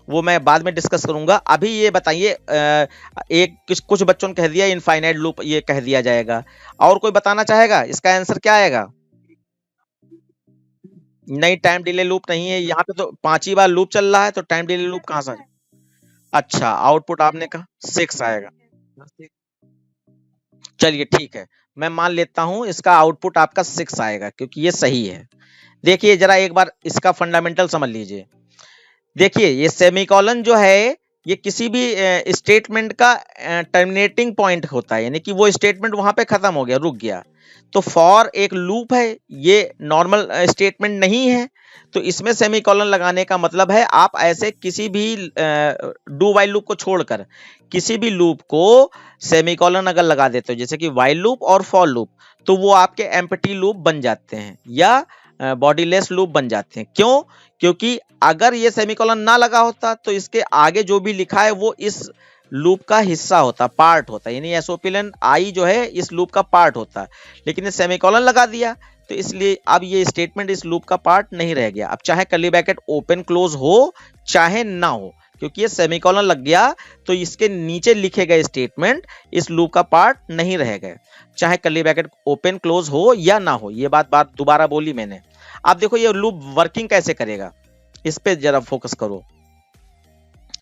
वो मैं बाद में डिस्कस करूंगा। अभी ये बताइए, एक कुछ बच्चों ने कह दिया इनफाइनाइट लूप ये कह दिया जाएगा, और कोई बताना चाहेगा इसका आंसर क्या आएगा। नहीं, टाइम डिले लूप नहीं है, यहाँ पे तो 5 ही बार लूप चल रहा है, तो टाइम डिले लूप कहां से आएगा? अच्छा, आउटपुट आपने कहा 6 आएगा। चलिए ठीक है, मैं मान लेता हूं इसका आउटपुट आपका 6 आएगा, क्योंकि ये सही है। देखिए जरा एक बार इसका फंडामेंटल समझ लीजिए। देखिए ये सेमीकोलन जो है, ये किसी भी स्टेटमेंट का टर्मिनेटिंग पॉइंट होता है, यानी कि वो स्टेटमेंट वहां पे खत्म हो गया, रुक गया। तो फॉर एक लूप है, ये नॉर्मल स्टेटमेंट नहीं है, तो इसमें सेमीकोलन लगाने का मतलब है आप ऐसे किसी भी डू वाइल लूप को छोड़कर किसी भी लूप को सेमीकोलन अगर लगा देते हो, जैसे कि वाइल लूप और फॉर लूप, तो वो आपके एम्प्टी लूप बन जाते हैं या बॉडीलेस लूप बन जाते हैं। क्यों? क्योंकि अगर ये सेमीकोलन ना लगा होता तो इसके आगे जो भी लिखा है वो इस लूप का हिस्सा होता, पार्ट होता, यानी SOPLN आई जो है इस लूप का पार्ट होता। लेकिन सेमीकोलन लगा दिया, तो इसलिए अब ये स्टेटमेंट इस लूप का पार्ट नहीं रह गया। अब चाहे कर्ली ब्रैकेट ओपन क्लोज हो चाहे ना हो, क्योंकि ये सेमीकोलन लग गया, तो इसके नीचे लिखे गए स्टेटमेंट इस लूप का पार्ट नहीं रह गए, चाहे कर्ली ब्रैकेट ओपन क्लोज हो या ना हो। ये बात दोबारा बोली मैंने। अब देखो ये लूप वर्किंग कैसे करेगा, इस पे जरा फोकस करो।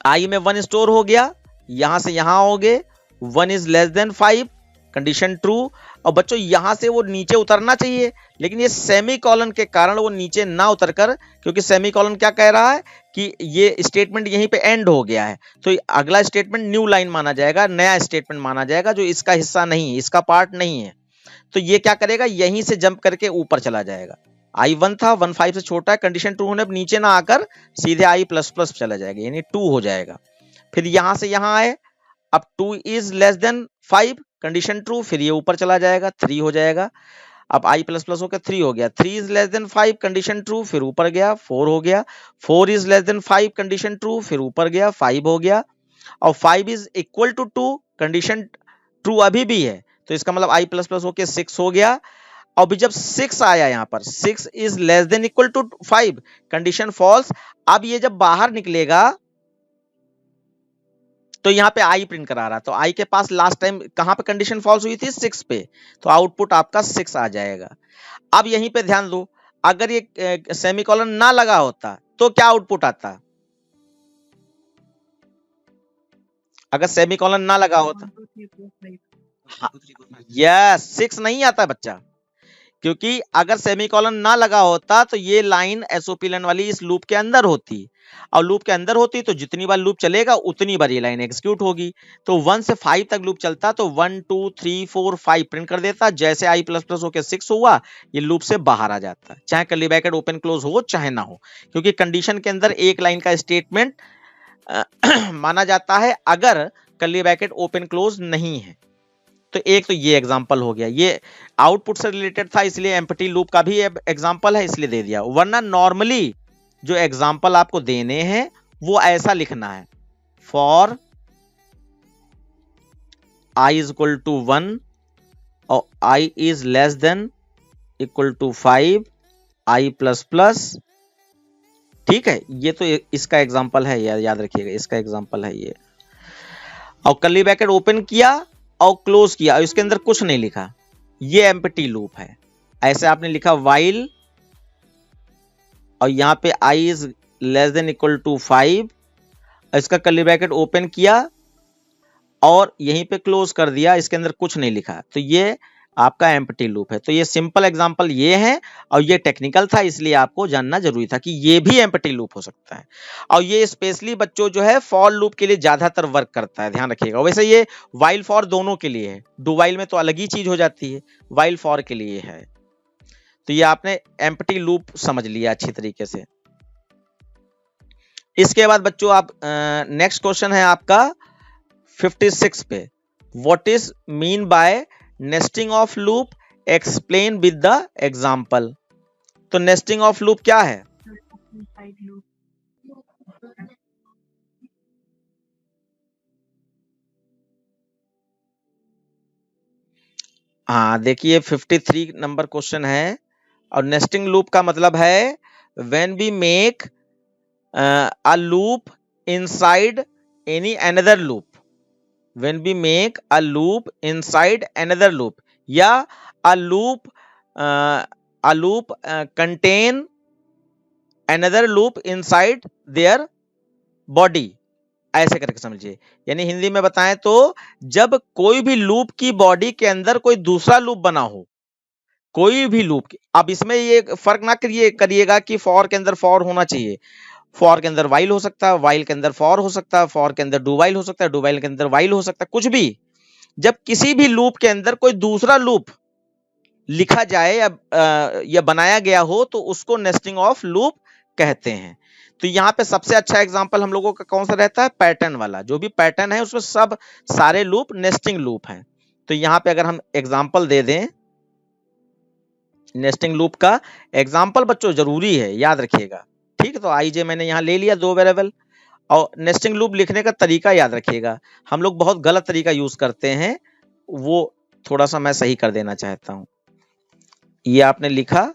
आई में 1 स्टोर हो गया, यहां से यहां हो गए, 1 is less than 5, condition true. और बच्चों यहां से वो नीचे उतरना चाहिए, लेकिन ये सेमीकोलन के कारण वो नीचे ना उतरकर, क्योंकि सेमीकोलन क्या कह रहा है कि ये स्टेटमेंट यहीं पे एंड हो गया है, तो अगला स्टेटमेंट न्यू लाइन माना जाएगा, नया स्टेटमेंट माना जाएगा, जो इसका हिस्सा नहीं है, इसका पार्ट नहीं है। तो ये क्या करेगा, यहीं से जंप करके ऊपर चला जाएगा। I1 था, 1 5 से छोटा है, कंडीशन ट्रू होने पर नीचे ना आकर सीधे I प्लस प्लस चला जाएगा, यानी 2 हो जाएगा। फिर यहां से यहां आए, अब 2 is less than 5, condition true, फिर ये ऊपर चला जाएगा, 3 हो जाएगा। अब आई प्लस प्लस होकर 3 हो गया, 3 is less than 5 condition true, फिर ऊपर गया 4 हो गया, 4 is less than 5 condition true, फिर ऊपर गया 5 हो गया, और 5 is equal to 2 condition true अभी भी है, तो इसका मतलब आई प्लस प्लस होकर 6 हो गया। और भी जब 6 आया यहाँ पर 6 is less than equal to 5 condition false. अब ये जब बाहर निकलेगा तो यहाँ पे आई प्रिंट करा रहा, तो आई के पास लास्ट टाइम कहां पे कंडीशन फॉल्स हुई थी 6 पे, तो आउटपुट आपका 6 आ जाएगा। अब यहीं पे ध्यान दो, अगर ये सेमीकोलन ना लगा होता तो क्या आउटपुट आता, अगर सेमीकोलन ना लगा होता, 1 2 3 4 5 यस 6 नहीं आता बच्चा, क्योंकि अगर सेमीकोलन ना लगा होता तो ये लाइन एसओपी लाइन वाली इस लूप के अंदर होती, और लूप के अंदर होती तो जितनी बार लूप चलेगा उतनी बार ये लाइन एग्जीक्यूट होगी। तो 1 से 5 तक लूप चलता तो 1 2 3 4 5 प्रिंट कर देता, जैसे आई प्लस प्लस होकर 6 हुआ ये लूप से बाहर आ जाता, चाहे कर्ली ब्रैकेट ओपन क्लोज हो चाहे ना हो, क्योंकि कंडीशन के अंदर एक लाइन का स्टेटमेंट माना जाता है अगर कर्ली ब्रैकेट ओपन क्लोज नहीं है। तो एक तो ये एग्जांपल हो गया, ये आउटपुट से रिलेटेड था इसलिए एम्प्टी लूप का भी एग्जांपल है इसलिए दे दिया, वरना नॉर्मली जो एग्जांपल आपको देने हैं वो ऐसा लिखना है, for I is equal to 1 और I is less than equal to 5 I plus plus, ठीक है। ये तो इसका एग्जांपल है, याद रखिएगा इसका एग्जांपल है ये। और कर्ली ब्रैकेट ओपन किया और क्लोज किया और इसके अंदर कुछ नहीं लिखा, ये एम्प्टी लूप है। ऐसे आपने लिखा वाइल और यहाँ पे I is less than equal to 5, इसका कर्ली ब्रैकेट ओपन किया और यहीं पे क्लोज कर दिया, इसके अंदर कुछ नहीं लिखा, तो ये आपका एम्प्टी लूप है। तो ये सिंपल एग्जांपल ये है, और ये टेक्निकल था इसलिए आपको जानना जरूरी था कि ये भी एम्प्टी लूप हो सकता है। और ये स्पेशली बच्चों जो है फॉर लूप के लिए ज्यादातर वर्क करता है, ध्यान रखिएगा। वैसे ये वाइल फॉर दोनों के लिए है, डू वाइल में तो अलग ही चीज हो जाती है, वाइल फॉर के लिए है। तो ये आपने एम्प्टी लूप समझ लिया अच्छी तरीके से। इसके बाद बच्चों आप नेक्स्ट क्वेश्चन है आपका 56 पे, what is mean by nesting of loop, explain with the example. तो नेस्टिंग ऑफ लूप क्या है, साइड लूप हाँ देखिए 53 नंबर क्वेश्चन है, और नेस्टिंग लूप का मतलब है when we make a loop inside any another loop, when we make a loop inside another loop, या a loop contain another loop inside their body, ऐसे करके समझिए। यानी हिंदी में बताएं तो जब कोई भी लूप की बॉडी के अंदर कोई दूसरा लूप बना हो, कोई भी लूप की, अब इसमें ये फर्क ना करिएगा कि फॉर के अंदर फॉर होना चाहिए, फॉर के अंदर वाइल हो सकता है, वाइल के अंदर फॉर हो सकता है, फॉर के अंदर डू वाइल हो सकता है, डू वाइल के अंदर वाइल हो सकता है, कुछ भी। जब किसी भी लूप के अंदर कोई दूसरा लूप लिखा जाए या बनाया गया हो तो उसको नेस्टिंग ऑफ लूप कहते हैं। तो यहाँ पे सबसे अच्छा एग्जांपल हम लोगों का कौन सा रहता है, पैटर्न वाला। जो भी पैटर्न है उसमें सब सारे लूप नेस्टिंग लूप हैं। तो यहाँ पे अगर हम एग्जांपल दे दें नेस्टिंग लूप का, एग्जांपल बच्चों जरूरी है, याद रखिएगा, ठीक है। तो आई जे मैंने यहाँ ले लिया 2 वेरिएबल, और नेस्टिंग लूप लिखने का तरीका याद रखिएगा, हम लोग बहुत गलत तरीका यूज करते हैं, वो थोड़ा सा मैं सही कर देना चाहता हूं। ये आपने लिखा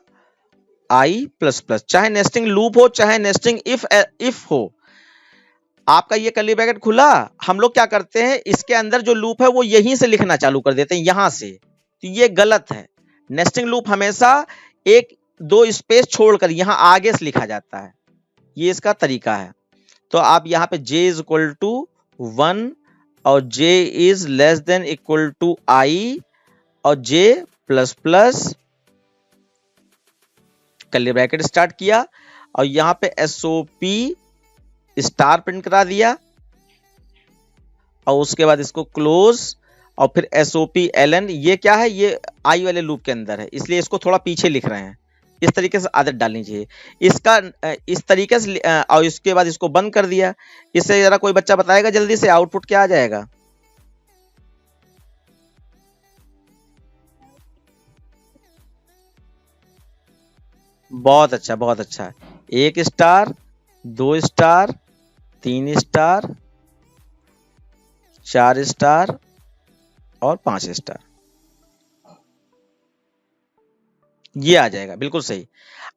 आई प्लस प्लस, चाहे नेस्टिंग लूप हो चाहे नेस्टिंग इफ हो, आपका ये कर्ली ब्रैकेट खुला, हम लोग क्या करते हैं इसके अंदर जो लूप है वो यहीं से लिखना चालू कर देते हैं, यहां से। तो ये गलत है। नेस्टिंग लूप हमेशा 1-2 स्पेस छोड़कर यहां आगे से लिखा जाता है, ये इसका तरीका है। तो आप यहाँ पे j इज इक्वल टू 1 और j is less than equal to I और j plus plus curly bracket start किया, और यहाँ पे SOP स्टार प्रिंट करा दिया, और उसके बाद इसको क्लोज, और फिर SOP ln। ये क्या है, ये आई वाले लूप के अंदर है इसलिए इसको थोड़ा पीछे लिख रहे हैं, इस तरीके से आदत डालनी चाहिए इसका, इस तरीके से। और इसके बाद इसको बंद कर दिया। इससे जरा कोई बच्चा बताएगा जल्दी से आउटपुट क्या आ जाएगा, बहुत अच्छा, बहुत अच्छा। 1 स्टार, 2 स्टार, 3 स्टार, 4 स्टार और 5 स्टार, ये आ जाएगा बिल्कुल सही।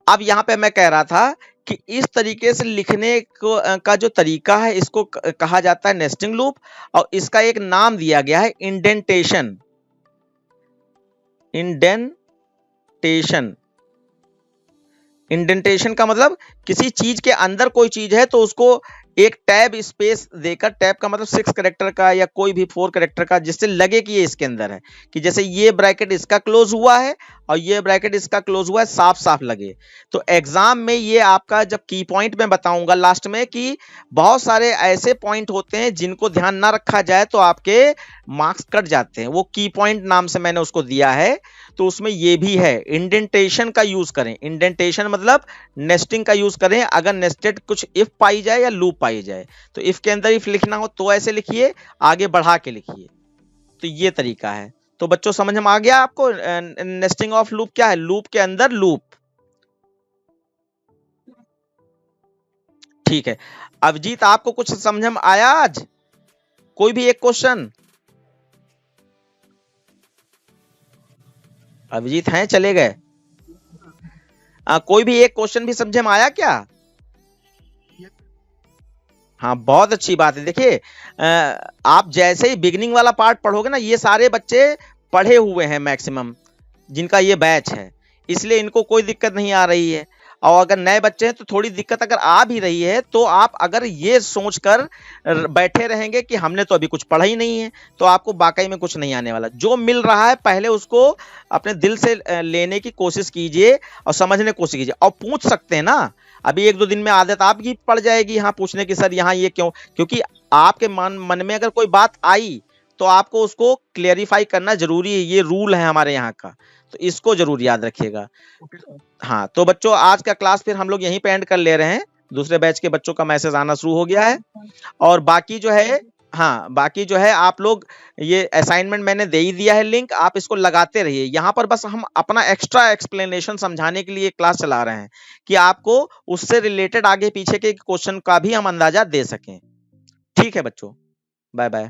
अब यहाँ पे मैं कह रहा था कि इस तरीके से लिखने को का जो तरीका है इसको कहा जाता है नेस्टिंग लूप, और इसका एक नाम दिया गया है इंडेंटेशन। इंडेंटेशन, इंडेंटेशन का मतलब किसी चीज के अंदर कोई चीज है तो उसको एक टैब स्पेस देकर, टैब का मतलब 6 कैरेक्टर का या कोई भी 4 कैरेक्टर का, जिससे लगे कि ये इसके अंदर है, कि जैसे ये ब्रैकेट इसका क्लोज हुआ है और ये ब्रैकेट इसका क्लोज हुआ है, साफ साफ लगे। तो एग्जाम में ये आपका जब की पॉइंट में बताऊंगा लास्ट में कि बहुत सारे ऐसे पॉइंट होते हैं जिनको ध्यान ना रखा जाए तो आपके मार्क्स कट जाते हैं, वो की पॉइंट नाम से मैंने उसको दिया है। तो उसमें ये भी है, इंडेंटेशन का यूज करें। इंडेंटेशन मतलब नेस्टिंग का यूज करें अगर नेस्टेड कुछ इफ पाई जाए या लूप पाई जाए। तो इफ के अंदर इफ लिखना हो तो ऐसे लिखिए, आगे बढ़ा के लिखिए। तो ये तरीका है। तो बच्चों समझ में आ गया आपको नेस्टिंग ऑफ लूप क्या है, लूप के अंदर लूप। ठीक है। अभिजीत आपको कुछ समझ में आया आज? कोई भी एक क्वेश्चन? अभिजीत हैं, चले गए? कोई भी एक क्वेश्चन भी समझे में आया क्या? हाँ, बहुत अच्छी बात है। देखिए आप जैसे ही बिगिनिंग वाला पार्ट पढ़ोगे ना, ये सारे बच्चे पढ़े हुए हैं मैक्सिमम, जिनका ये बैच है, इसलिए इनको कोई दिक्कत नहीं आ रही है। और अगर नए बच्चे हैं तो थोड़ी दिक्कत अगर आ भी रही है, तो आप अगर ये सोचकर बैठे रहेंगे कि हमने तो अभी कुछ पढ़ा ही नहीं है, तो आपको वाकई में कुछ नहीं आने वाला। जो मिल रहा है पहले उसको अपने दिल से लेने की कोशिश कीजिए और समझने की कोशिश कीजिए, और पूछ सकते हैं ना। अभी 1-2 दिन में आदत आपकी पड़ जाएगी यहाँ पूछने की, सर यहाँ ये क्यों, क्योंकि आपके मन में अगर कोई बात आई तो आपको उसको क्लियरिफाई करना जरूरी है, ये रूल है हमारे यहाँ का, तो इसको जरूर याद रखिएगा। हाँ, तो बच्चों आज का क्लास फिर हम लोग यहीं पे एंड कर ले रहे हैं। दूसरे बैच के बच्चों का मैसेज आना शुरू हो गया है, और बाकी जो है, हाँ बाकी जो है आप लोग, ये असाइनमेंट मैंने दे ही दिया है लिंक, आप इसको लगाते रहिए। यहाँ पर बस हम अपना एक्स्ट्रा एक्सप्लेनेशन समझाने के लिए क्लास चला रहे हैं कि आपको उससे रिलेटेड आगे पीछे के क्वेश्चन का भी हम अंदाजा दे सकें। ठीक है बच्चों, बाय बाय।